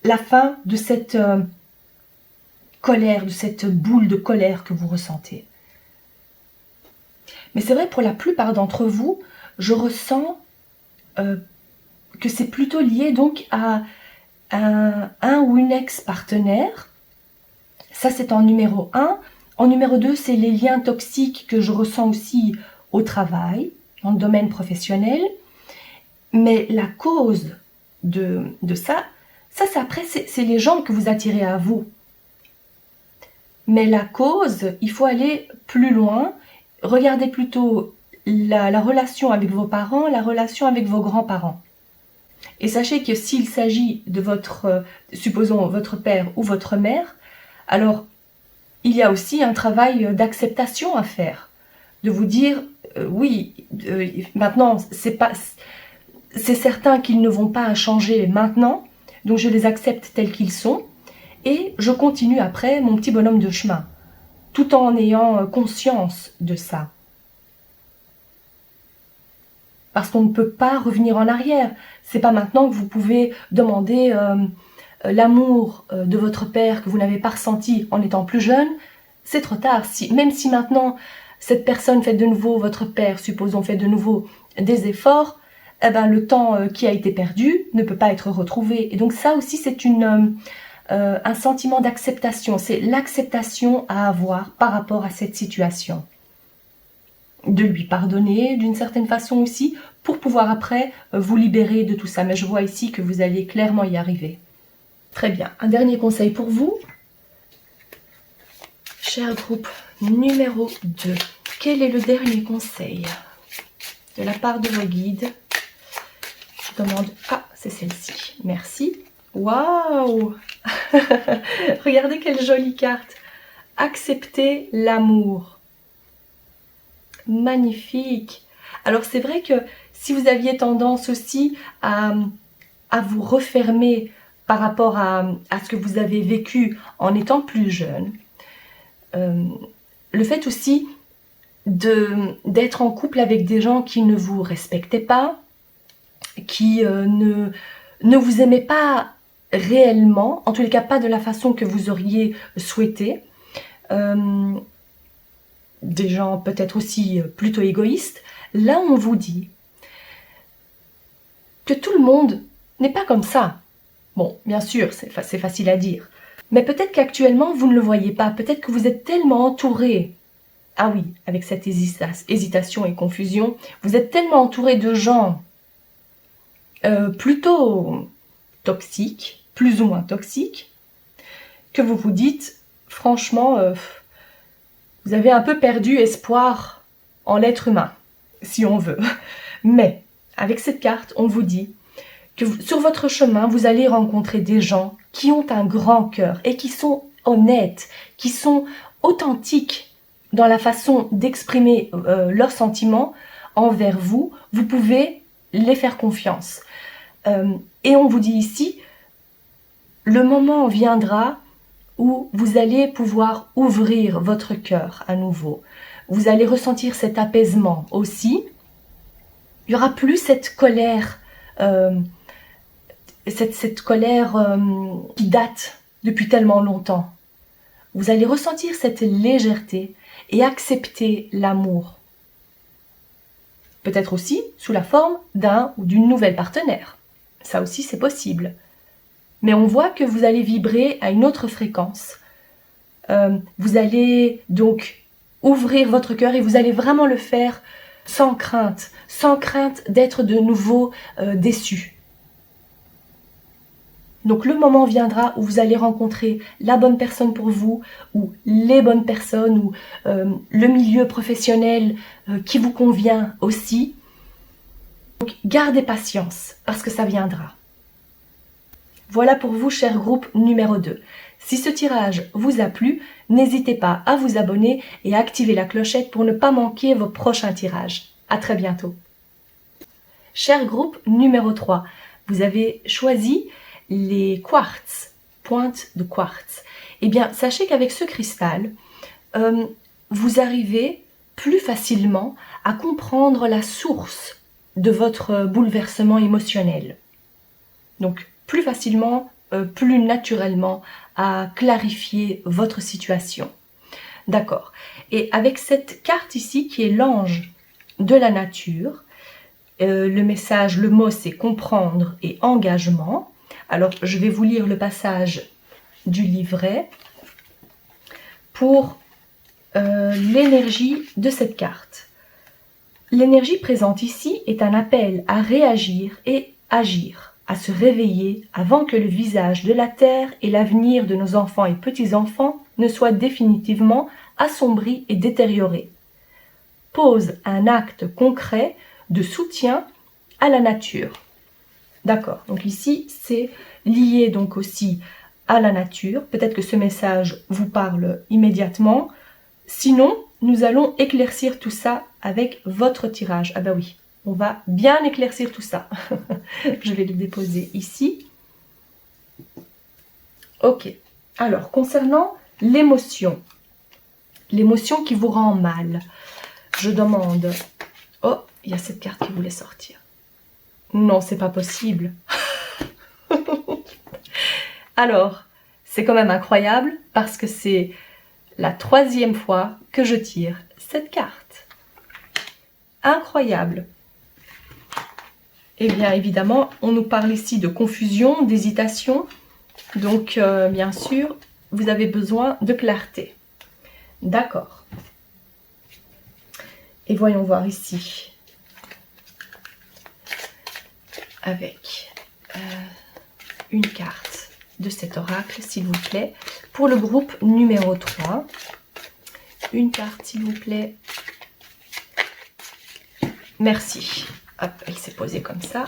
la fin de cette colère, de cette boule de colère que vous ressentez. Mais c'est vrai, pour la plupart d'entre vous, je ressens que c'est plutôt lié donc à un ou une ex-partenaire. Ça, c'est en numéro 1. En numéro 2, c'est les liens toxiques que je ressens aussi au travail, dans le domaine professionnel. Mais la cause de ça, après, c'est les gens que vous attirez à vous. Mais la cause, il faut aller plus loin. Regardez plutôt la relation avec vos parents, la relation avec vos grands-parents. Et sachez que s'il s'agit de supposons votre père ou votre mère, alors il y a aussi un travail d'acceptation à faire. De vous dire, oui, maintenant, c'est certain qu'ils ne vont pas changer maintenant, donc je les accepte tels qu'ils sont, et je continue après mon petit bonhomme de chemin, tout en ayant conscience de ça. Parce qu'on ne peut pas revenir en arrière. C'est pas maintenant que vous pouvez demander l'amour de votre père que vous n'avez pas ressenti en étant plus jeune. C'est trop tard. Même si maintenant cette personne fait de nouveau, votre père, supposons, fait de nouveau des efforts, eh ben, le temps qui a été perdu ne peut pas être retrouvé. Et donc ça aussi, c'est un sentiment d'acceptation. C'est l'acceptation à avoir par rapport à cette situation. De lui pardonner d'une certaine façon aussi, pour pouvoir après vous libérer de tout ça. Mais je vois ici que vous allez clairement y arriver. Très bien. Un dernier conseil pour vous. Cher groupe numéro 2, quel est le dernier conseil de la part de vos guides? Je demande... Ah, c'est celle-ci. Merci. Waouh. Regardez quelle jolie carte. Accepter l'amour. Magnifique. Alors c'est vrai que si vous aviez tendance aussi à vous refermer par rapport à ce que vous avez vécu en étant plus jeune, le fait aussi d'être en couple avec des gens qui ne vous respectaient pas, qui ne vous aimaient pas réellement, en tous les cas pas de la façon que vous auriez souhaité, des gens peut-être aussi plutôt égoïstes, là on vous dit que tout le monde n'est pas comme ça. Bon, bien sûr, c'est facile à dire. Mais peut-être qu'actuellement, vous ne le voyez pas. Peut-être que vous êtes tellement entouré. Ah oui, avec cette hésitation et confusion, vous êtes tellement entouré de gens plutôt toxiques, plus ou moins toxiques, que vous vous dites, franchement, vous avez un peu perdu espoir en l'être humain, si on veut. Mais, avec cette carte, on vous dit que sur votre chemin, vous allez rencontrer des gens qui ont un grand cœur et qui sont honnêtes, qui sont authentiques dans la façon d'exprimer leurs sentiments envers vous. Vous pouvez les faire confiance. Et on vous dit ici, le moment viendra où vous allez pouvoir ouvrir votre cœur à nouveau. Vous allez ressentir cet apaisement aussi. Il n'y aura plus cette colère, cette colère qui date depuis tellement longtemps. Vous allez ressentir cette légèreté et accepter l'amour. Peut-être aussi sous la forme d'un ou d'une nouvelle partenaire. Ça aussi, c'est possible. Mais on voit que vous allez vibrer à une autre fréquence. Vous allez donc ouvrir votre cœur et vous allez vraiment le faire sans crainte d'être de nouveau déçu. Donc le moment viendra où vous allez rencontrer la bonne personne pour vous, ou les bonnes personnes, ou le milieu professionnel qui vous convient aussi. Donc gardez patience, parce que ça viendra. Voilà pour vous, cher groupe numéro 2. Si ce tirage vous a plu, n'hésitez pas à vous abonner et à activer la clochette pour ne pas manquer vos prochains tirages. À très bientôt. Cher groupe numéro 3, vous avez choisi les quartz, pointes de quartz. Eh bien, sachez qu'avec ce cristal, vous arrivez plus facilement à comprendre la source de votre bouleversement émotionnel. Donc, plus facilement, plus naturellement à clarifier votre situation. D'accord. Et avec cette carte ici qui est l'ange de la nature, le message, le mot c'est comprendre et engagement. Alors je vais vous lire le passage du livret pour l'énergie de cette carte. L'énergie présente ici est un appel à réagir et agir, à se réveiller avant que le visage de la terre et l'avenir de nos enfants et petits-enfants ne soient définitivement assombris et détériorés. Pose un acte concret de soutien à la nature. D'accord, donc ici c'est lié donc aussi à la nature. Peut-être que ce message vous parle immédiatement. Sinon, nous allons éclaircir tout ça avec votre tirage. Ah bah oui, on va bien éclaircir tout ça. Je vais le déposer ici. Ok, alors concernant l'émotion qui vous rend mal, je demande... Oh, il y a cette carte qui voulait sortir. Non, c'est pas possible. Alors, c'est quand même incroyable parce que c'est la 3e fois que je tire cette carte. Incroyable. Eh bien, évidemment, on nous parle ici de confusion, d'hésitation. Donc, bien sûr, vous avez besoin de clarté. D'accord. Et voyons voir ici. Avec une carte de cet oracle, s'il vous plaît. Pour le groupe numéro 3. Une carte, s'il vous plaît. Merci. Hop, elle s'est posée comme ça.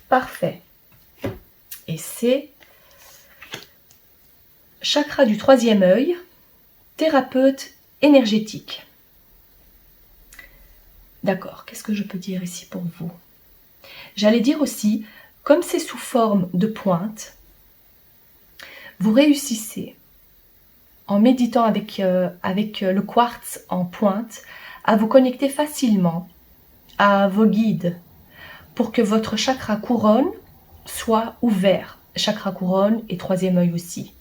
Parfait. Et c'est chakra du 3e œil, thérapeute énergétique. D'accord, qu'est-ce que je peux dire ici pour vous? J'allais dire aussi, comme c'est sous forme de pointe, vous réussissez, en méditant avec le quartz en pointe, à vous connecter facilement à vos guides pour que votre chakra couronne soit ouvert. Chakra couronne et 3e œil aussi.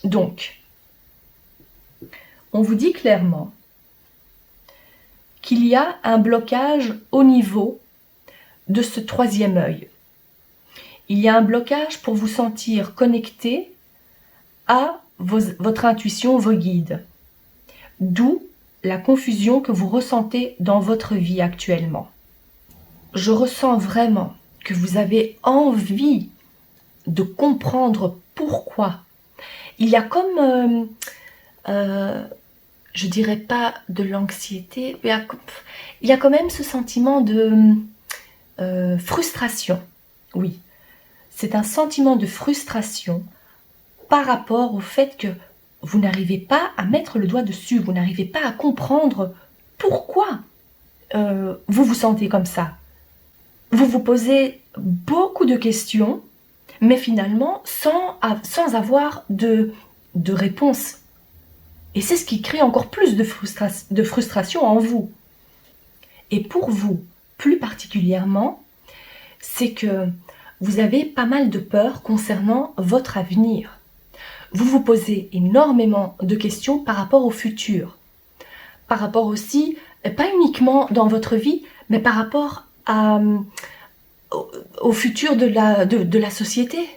Donc, on vous dit clairement qu'il y a un blocage au niveau de ce 3e œil. Il y a un blocage pour vous sentir connecté à votre intuition, vos guides. D'où la confusion que vous ressentez dans votre vie actuellement. Je ressens vraiment que vous avez envie de comprendre pourquoi. Il y a comme, je dirais pas de l'anxiété, mais il y a quand même ce sentiment de frustration. Oui, c'est un sentiment de frustration par rapport au fait que vous n'arrivez pas à mettre le doigt dessus, vous n'arrivez pas à comprendre pourquoi vous vous sentez comme ça. Vous vous posez beaucoup de questions, mais finalement sans avoir de réponse. Et c'est ce qui crée encore plus de frustration en vous. Et pour vous, plus particulièrement, c'est que vous avez pas mal de peur concernant votre avenir. Vous vous posez énormément de questions par rapport au futur. Par rapport aussi, pas uniquement dans votre vie, mais par rapport au futur de la société.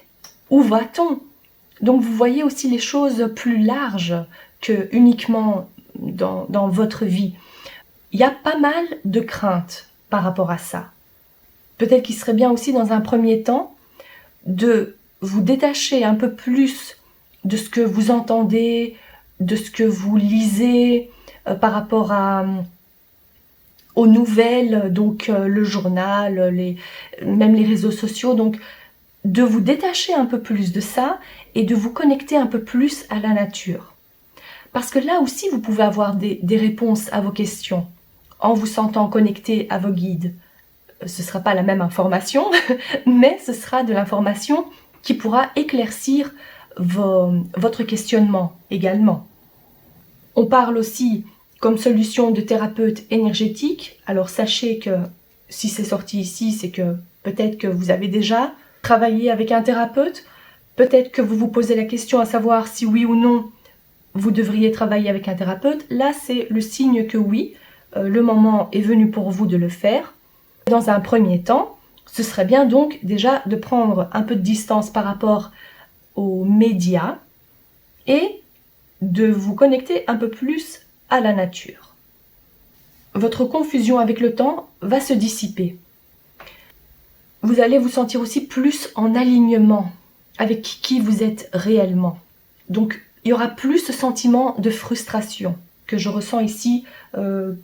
Où va-t-on? Donc vous voyez aussi les choses plus larges que uniquement dans votre vie. Il y a pas mal de craintes par rapport à ça. Peut-être qu'il serait bien aussi dans un premier temps de vous détacher un peu plus de ce que vous entendez, de ce que vous lisez par rapport aux nouvelles, donc le journal, même les réseaux sociaux. Donc de vous détacher un peu plus de ça et de vous connecter un peu plus à la nature. Parce que là aussi, vous pouvez avoir des réponses à vos questions en vous sentant connecté à vos guides. Ce ne sera pas la même information, mais ce sera de l'information qui pourra éclaircir votre questionnement également. On parle aussi comme solution de thérapeute énergétique. Alors sachez que si c'est sorti ici, c'est que peut-être que vous avez déjà travaillé avec un thérapeute. Peut-être que vous vous posez la question à savoir si oui ou non vous devriez travailler avec un thérapeute. Là, c'est le signe que oui, le moment est venu pour vous de le faire. Dans un premier temps, ce serait bien donc déjà de prendre un peu de distance par rapport aux médias et de vous connecter un peu plus à la nature. Votre confusion avec le temps va se dissiper. Vous allez vous sentir aussi plus en alignement avec qui vous êtes réellement. Donc, il y aura plus ce sentiment de frustration que je ressens ici,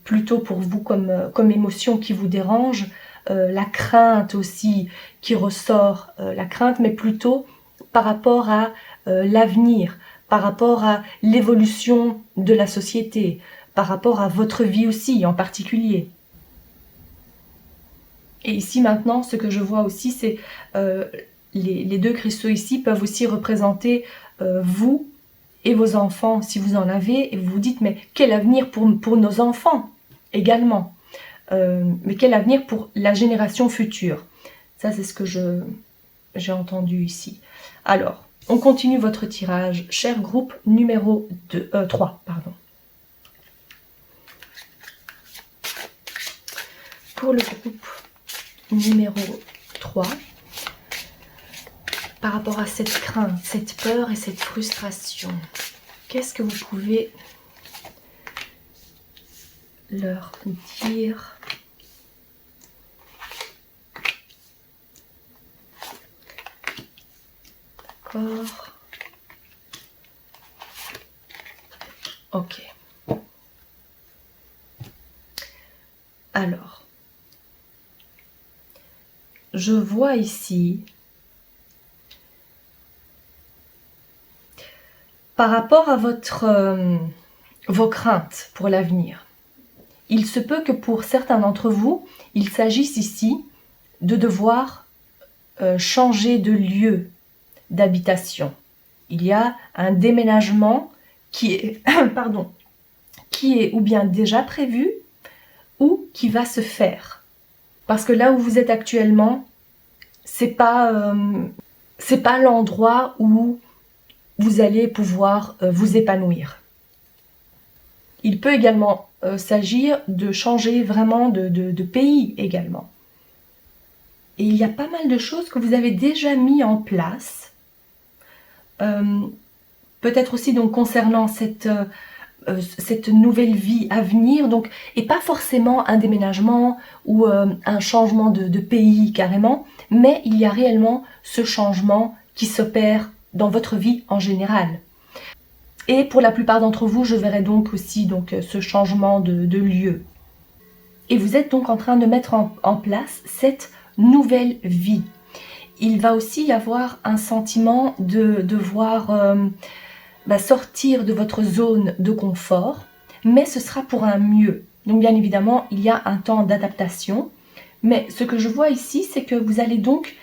plutôt pour vous comme émotion qui vous dérange. la crainte aussi qui ressort, la crainte, mais plutôt par rapport à l'avenir, par rapport à l'évolution de la société, par rapport à votre vie aussi en particulier. Et ici maintenant, ce que je vois aussi, c'est les deux cristaux ici peuvent aussi représenter vous et vos enfants, si vous en avez, et vous vous dites, mais quel avenir pour nos enfants également, mais quel avenir pour la génération future. Ça, c'est ce que j'ai entendu ici. Alors, on continue votre tirage, cher groupe numéro 3, pardon. Pour le groupe numéro 3, par rapport à cette crainte, cette peur et cette frustration, qu'est-ce que vous pouvez leur dire? D'accord. Ok. Alors, je vois ici, par rapport à vos craintes pour l'avenir, il se peut que pour certains d'entre vous, il s'agisse ici de devoir changer de lieu d'habitation. Il y a un déménagement qui est, pardon, qui est ou bien déjà prévu ou qui va se faire. Parce que là où vous êtes actuellement, c'est pas l'endroit où vous allez pouvoir vous épanouir. Il peut également s'agir de changer vraiment de pays également. Et il y a pas mal de choses que vous avez déjà mis en place. Peut-être aussi donc concernant cette nouvelle vie à venir, donc, et pas forcément un déménagement ou un changement de pays carrément, mais il y a réellement ce changement qui s'opère dans votre vie en général. Et pour la plupart d'entre vous, je verrai donc aussi ce changement de lieu. Et vous êtes donc en train de mettre en place cette nouvelle vie. Il va aussi y avoir un sentiment de devoir sortir de votre zone de confort, mais ce sera pour un mieux. Donc bien évidemment, il y a un temps d'adaptation, mais ce que je vois ici, c'est que vous allez donc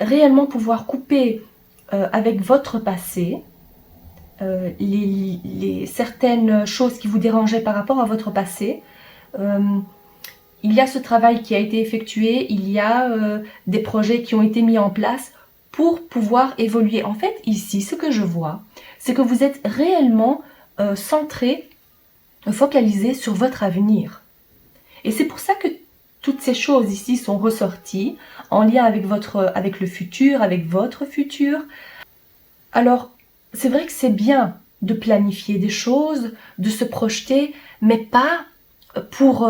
réellement pouvoir couper avec votre passé, les certaines choses qui vous dérangeaient par rapport à votre passé. Il y a ce travail qui a été effectué, il y a des projets qui ont été mis en place pour pouvoir évoluer. En fait, ici, ce que je vois, c'est que vous êtes réellement centré, focalisé sur votre avenir. Et c'est pour ça que toutes ces choses ici sont ressorties en lien avec le futur, avec votre futur. Alors, c'est vrai que c'est bien de planifier des choses, de se projeter, mais pas pour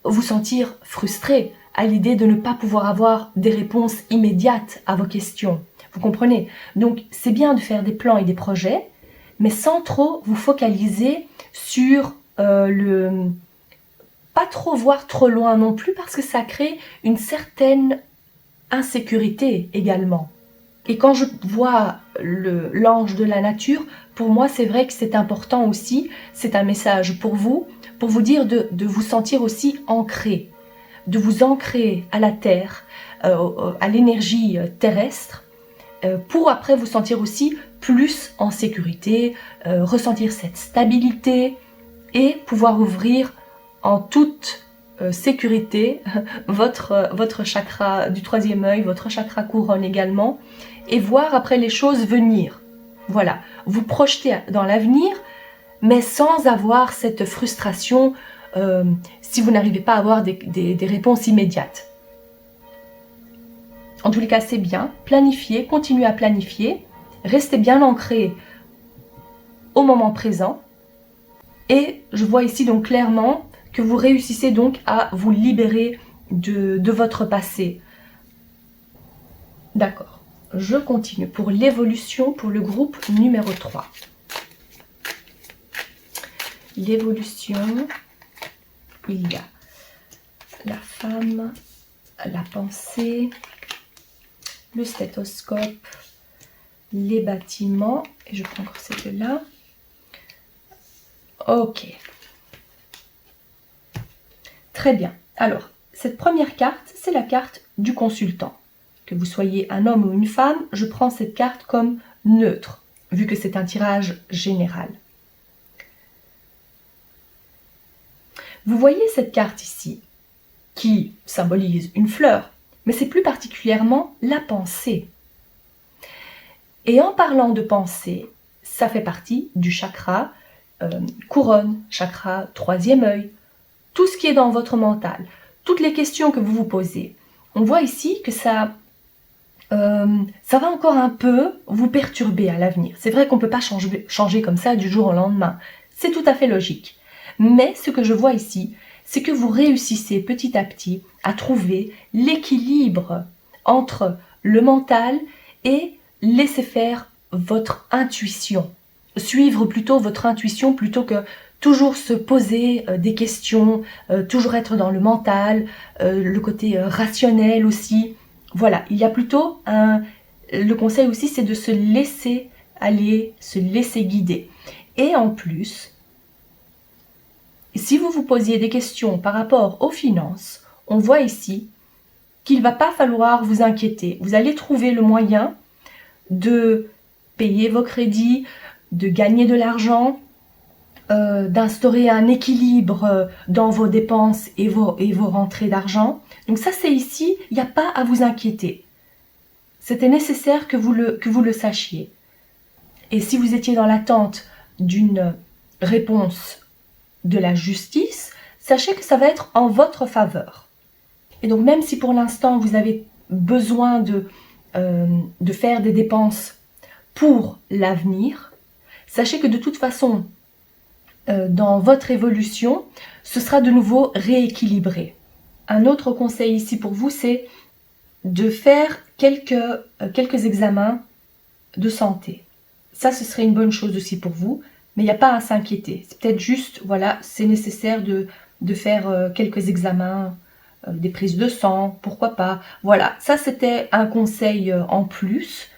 vous sentir frustré à l'idée de ne pas pouvoir avoir des réponses immédiates à vos questions. Vous comprenez? Donc, c'est bien de faire des plans et des projets, mais sans trop vous focaliser sur pas trop voir trop loin non plus, parce que ça crée une certaine insécurité également. Et quand je vois l'ange de la nature, pour moi, c'est vrai que c'est important aussi, c'est un message pour vous dire de vous sentir aussi ancré, de vous ancrer à la terre, à l'énergie terrestre, pour après vous sentir aussi plus en sécurité, ressentir cette stabilité et pouvoir ouvrir en toute sécurité votre chakra du troisième œil, votre chakra couronne également, et voir après les choses venir. Voilà, vous projeter dans l'avenir, mais sans avoir cette frustration si vous n'arrivez pas à avoir des réponses immédiates. En tous les cas, c'est bien. Planifiez, continuez à planifier, restez bien ancré au moment présent. Et je vois ici donc clairement que vous réussissez donc à vous libérer de votre passé. D'accord. Je continue pour l'évolution pour le groupe numéro 3. L'évolution, il y a la femme la pensée, le stéthoscope, les bâtiments, et je prends encore ces deux-là. Ok. Très bien. Alors, cette première carte, c'est la carte du consultant. Que vous soyez un homme ou une femme, je prends cette carte comme neutre, vu que c'est un tirage général. Vous voyez cette carte ici, qui symbolise une fleur, mais c'est plus particulièrement la pensée. Et en parlant de pensée, ça fait partie du chakra couronne, chakra troisième œil, tout ce qui est dans votre mental, toutes les questions que vous vous posez. On voit ici que ça va encore un peu vous perturber à l'avenir. C'est vrai qu'on ne peut pas changer comme ça du jour au lendemain. C'est tout à fait logique. Mais ce que je vois ici, c'est que vous réussissez petit à petit à trouver l'équilibre entre le mental et laisser faire votre intuition. Suivre plutôt votre intuition plutôt que toujours se poser des questions, toujours être dans le mental, le côté rationnel aussi. Voilà, il y a plutôt le conseil aussi, c'est de se laisser aller, se laisser guider. Et en plus, si vous vous posiez des questions par rapport aux finances, on voit ici qu'il ne va pas falloir vous inquiéter. Vous allez trouver le moyen de payer vos crédits, de gagner de l'argent, d'instaurer un équilibre dans vos dépenses et vos rentrées d'argent. Donc ça, c'est ici, il n'y a pas à vous inquiéter. C'était nécessaire que vous le sachiez. Et si vous étiez dans l'attente d'une réponse de la justice, sachez que ça va être en votre faveur. Et donc même si pour l'instant vous avez besoin de faire des dépenses pour l'avenir, sachez que de toute façon, dans votre évolution, ce sera de nouveau rééquilibré. Un autre conseil ici pour vous, c'est de faire quelques examens de santé. Ça, ce serait une bonne chose aussi pour vous, mais il n'y a pas à s'inquiéter. C'est peut-être juste, voilà, c'est nécessaire de faire quelques examens, des prises de sang, pourquoi pas. Voilà, ça c'était un conseil en plus.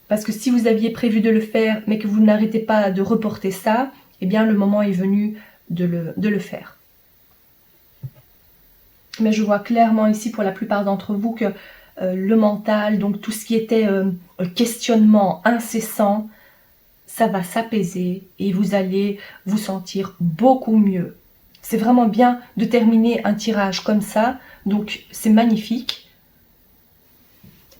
Parce que si vous aviez prévu de le faire, mais que vous n'arrêtez pas de reporter ça, eh bien le moment est venu de le faire. Mais je vois clairement ici pour la plupart d'entre vous que le mental, donc tout ce qui était questionnement incessant, ça va s'apaiser et vous allez vous sentir beaucoup mieux. C'est vraiment bien de terminer un tirage comme ça, donc c'est magnifique.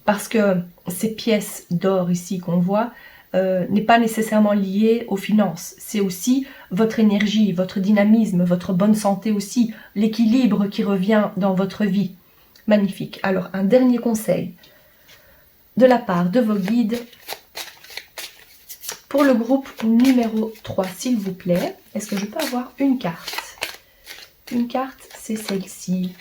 Parce que ces pièces d'or ici qu'on voit n'est pas nécessairement liée aux finances. C'est aussi votre énergie, votre dynamisme, votre bonne santé aussi, l'équilibre qui revient dans votre vie. Magnifique. Alors, un dernier conseil de la part de vos guides pour le groupe numéro 3, s'il vous plaît. Est-ce que je peux avoir une carte? Une carte, c'est celle-ci.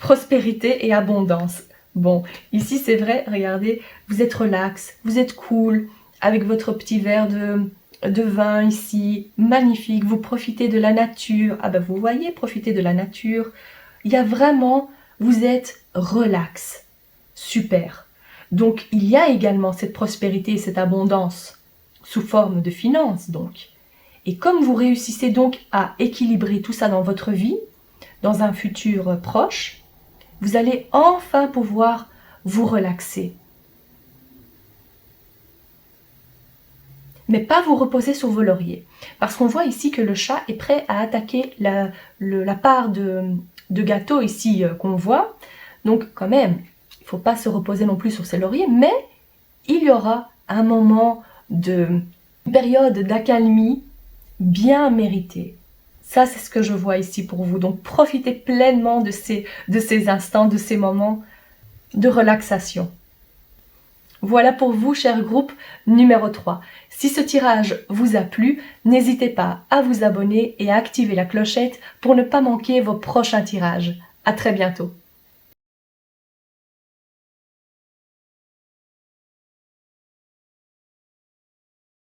Prospérité et abondance. Bon, ici c'est vrai, regardez, vous êtes relax, vous êtes cool, avec votre petit verre de vin ici, magnifique, vous profitez de la nature. Ah ben vous voyez, profitez de la nature. Il y a vraiment, vous êtes relax, super. Donc il y a également cette prospérité et cette abondance sous forme de finances donc. Et comme vous réussissez donc à équilibrer tout ça dans votre vie, dans un futur proche, vous allez enfin pouvoir vous relaxer. Mais pas vous reposer sur vos lauriers. Parce qu'on voit ici que le chat est prêt à attaquer la part de gâteau ici qu'on voit. Donc quand même, il ne faut pas se reposer non plus sur ses lauriers, mais il y aura un moment une période d'accalmie bien méritée. Ça, c'est ce que je vois ici pour vous. Donc, profitez pleinement de ces instants, de ces moments de relaxation. Voilà pour vous, cher groupe numéro 3. Si ce tirage vous a plu, n'hésitez pas à vous abonner et à activer la clochette pour ne pas manquer vos prochains tirages. À très bientôt.